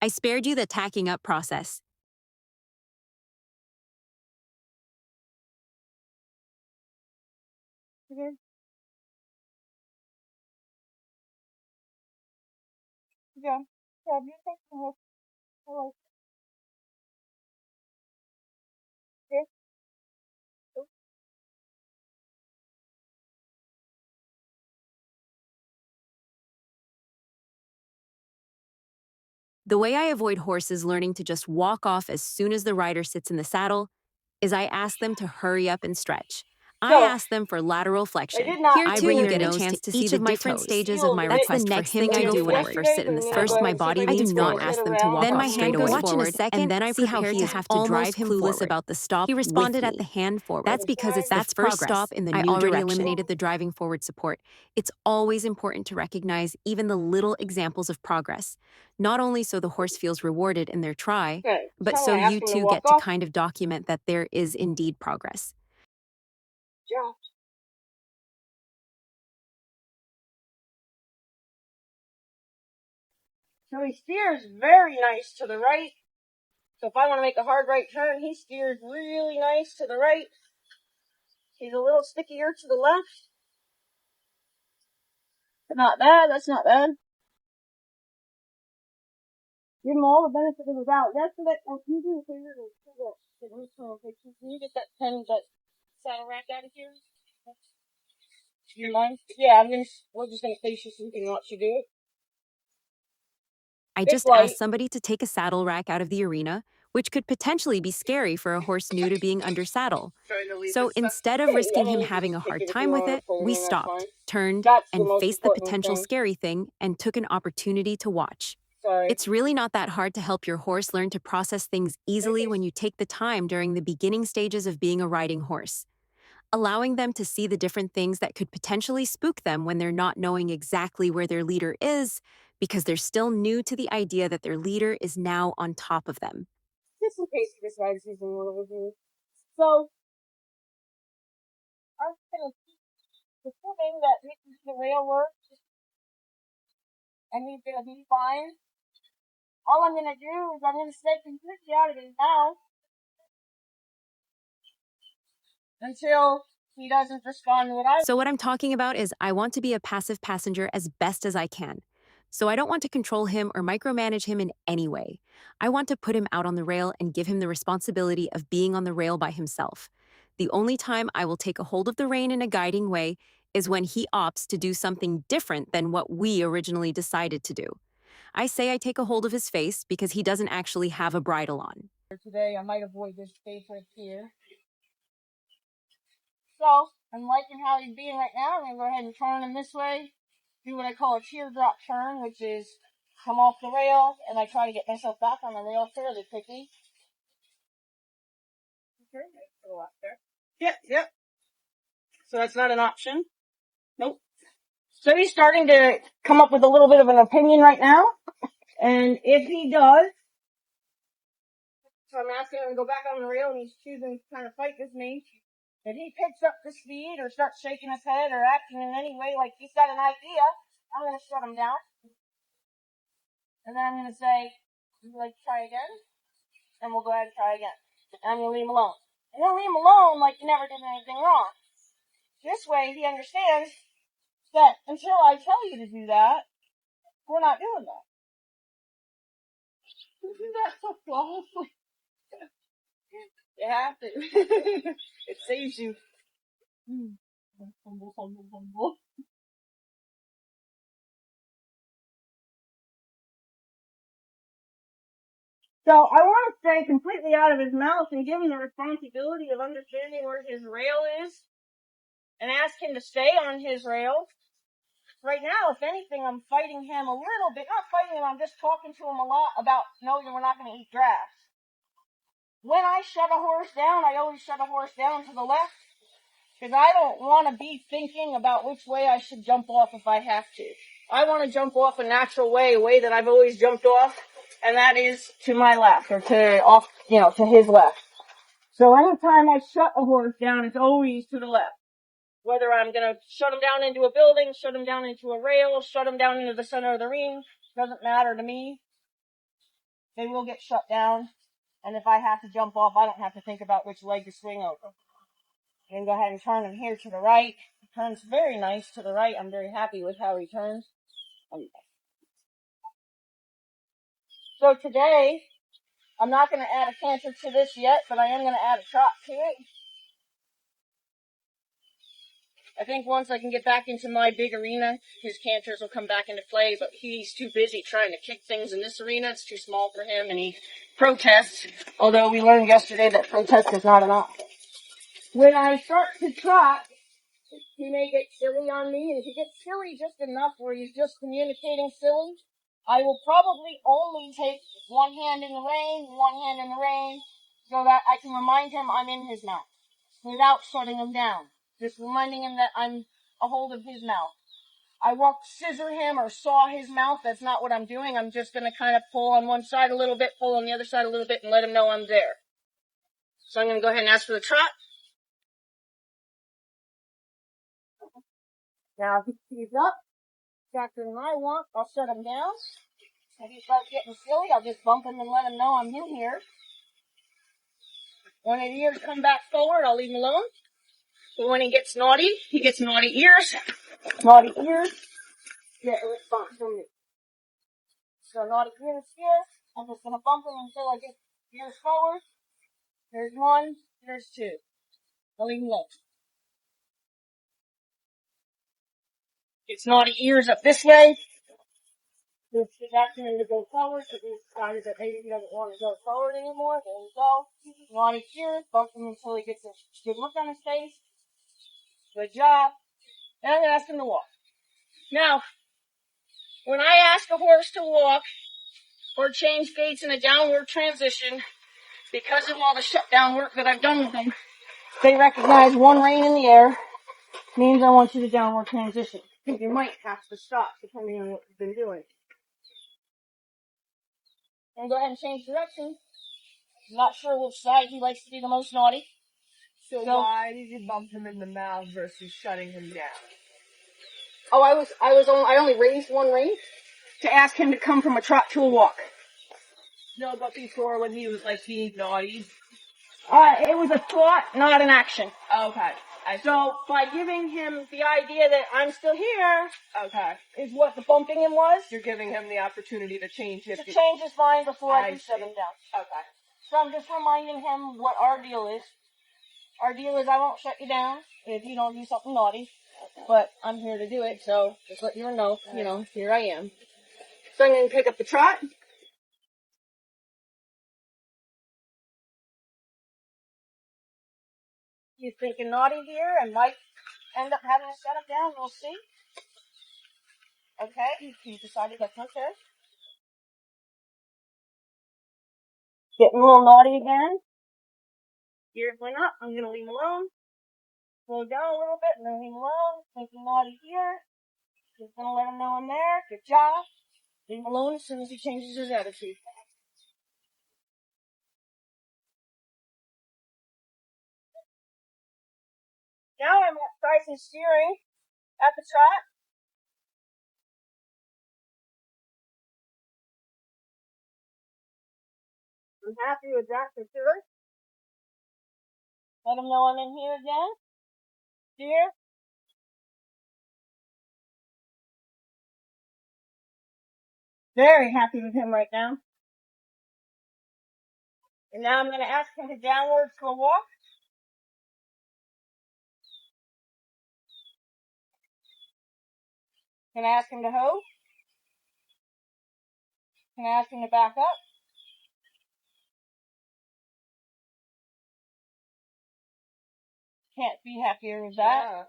I spared you the tacking up process. Okay. Yeah. Yeah, you take the horse. Hello. Okay. The way I avoid horses learning to just walk off as soon as the rider sits in the saddle is I ask them to hurry up and stretch. I So, ask them for lateral I flexion. did not I do bring your their nose chance to to see the different stages of my That's request the for next him to do when I first sit in the saddle. First, My body I leans do not forward. ask them to walk Then off my straight hand goes away. forward, and then I prepare to have to drive clueless about the stop. He responded at the hand forward. That's because it's the first stop in the new direction. I already eliminated the driving forward support. It's always important to recognize even the little examples of progress, not only so the horse feels rewarded in their try, Okay. but So so I ask you them to too walk get to off. kind of document that there is indeed progress. Yeah. So he steers very nice to the right. So if I want to make a hard right turn, he steers really nice to the right. He's a little stickier to the left. But not bad, that's not bad. Give him all the benefit of the doubt. That's what can you do a favor to can you get that saddle rack out of here? Do you mind? Yeah, we're just gonna face you so we can watch you do it. I Big just light. asked somebody to take a saddle rack out of the arena, which could potentially be scary for a horse new to being under saddle. So instead of risking him having a hard time with it, we stopped, turned, and faced the potential scary thing and took an opportunity to watch. Sorry. It's really not that hard to help your horse learn to process things easily when you take the time during the beginning stages of being a riding horse, allowing them to see the different things that could potentially spook them when they're not knowing exactly where their leader is because they're still new to the idea that their leader is now on top of them. Just in case this ride's using one of those. So, I'm gonna keep assuming that making the rail works and he's gonna be fine. All I'm gonna do is I'm gonna stay completely out of his mouth until he doesn't respond to what I. So what I'm talking about is I want to be a passive passenger as best as I can. So I don't want to control him or micromanage him in any way. I want to put him out on the rail and give him the responsibility of being on the rail by himself. The only time I will take a hold of the rein in a guiding way is when he opts to do something different than what we originally decided to do. I say I take a hold of his face because he doesn't actually have a bridle on. Today I might avoid this space right here. So, I'm liking how he's being right now. I'm gonna go ahead and turn him this way. Do what I call a teardrop turn, which is come off the rail, and I try to get myself back on the rail fairly quickly. Okay, a lot there. Yep. So that's not an option. Nope. So he's starting to come up with a little bit of an opinion right now. And if he does, so I'm asking him to go back on the rail and he's choosing to kind of fight with me. If he picks up the speed or starts shaking his head or acting in any way like he's got an idea, I'm going to shut him down. And then I'm going to say, would you like to try again? And we'll go ahead and try again. And I'm going to leave him alone. And he'll leave him alone like he never did anything wrong. This way he understands that until I tell you to do that, we're not doing that. You do that so flawlessly. You have to. It saves you. Humble. So I want to stay completely out of his mouth and give him the responsibility of understanding where his rail is and ask him to stay on his rail. Right now, if anything, I'm fighting him a little bit. Not fighting him, I'm just talking to him a lot about, no, we're not going to eat grass. When I shut a horse down, I always shut a horse down to the left because I don't want to be thinking about which way I should jump off if I have to. I want to jump off a natural way, a way that I've always jumped off, and that is to my left, or to his left. So anytime I shut a horse down, it's always to the left. Whether I'm going to shut him down into a building, shut him down into a rail, shut him down into the center of the ring, doesn't matter to me. they will get shut down. And if I have to jump off, I don't have to think about which leg to swing over. I'm going to go ahead and turn him here to the right. He turns very nice to the right. I'm very happy with how he turns. So today, I'm not going to add a canter to this yet, but I am going to add a trot to it. I think once I can get back into my big arena, his canters will come back into play, but he's too busy trying to kick things in this arena. It's too small for him, and he protests, although we learned yesterday that protest is not an option. When I start to trot, he may get silly on me, and if he gets silly just enough where he's just communicating silly, I will probably only take one hand in the rein, so that I can remind him I'm in his mouth, without shutting him down. Just reminding him that I'm a hold of his mouth. I won't scissor him or saw his mouth. That's not what I'm doing. I'm just going to kind of pull on one side a little bit, pull on the other side a little bit, and let him know I'm there. So I'm going to go ahead and ask for the trot. Now, if he's up, faster than I want, I'll shut him down. If he starts getting silly, I'll just bump him and let him know I'm in here. When his ears come back forward, I'll leave him alone. But when he gets naughty ears. Naughty ears, get a response from me. So naughty ears here. I'm just going to bump him until I get ears forward. There's one, there's two. I'll leave him alone. Gets naughty ears up this way. Just asking him to go forward, so he decided that maybe he doesn't want to go forward anymore. There you go. Naughty ears, bump him until he gets a good look on his face. Good job. And I'm going to ask him to walk. Now, when I ask a horse to walk or change gaits in a downward transition, because of all the shutdown work that I've done with them, they recognize one rein in the air means I want you to downward transition. You might have to stop depending on what you've been doing. And go ahead and change direction. I'm not sure which side he likes to be the most naughty. So why did you bump him in the mouth versus shutting him down? Oh, I only raised one rein to ask him to come from a trot to a walk. No, but before when he was being naughty. It was a thought, not an action. Okay. So by giving him the idea that I'm still here, okay, is what the bumping him was. You're giving him the opportunity to change his mind before I can shut him down. Okay. So I'm just reminding him what our deal is. Our deal is I won't shut you down if you don't do something naughty, but I'm here to do it, so just let you know, here I am. So I'm going to pick up the trot. He's thinking naughty here and might end up having to shut him down. We'll see. Okay, he decided that's okay. Getting a little naughty again. Ears went up. I'm going to leave him alone. Slow down a little bit and then leave him alone. Thinking naughty here. Just going to let him know I'm there. Good job. Leave him alone as soon as he changes his attitude. Now I'm going to try some steering at the trot. I'm happy with that for sure. Let him know I'm in here again. Steer. Very happy with him right now. And now I'm going to ask him to downward to a walk. Can I ask him to hoe? Can I ask him to back up? Can't be happier with that. Yeah.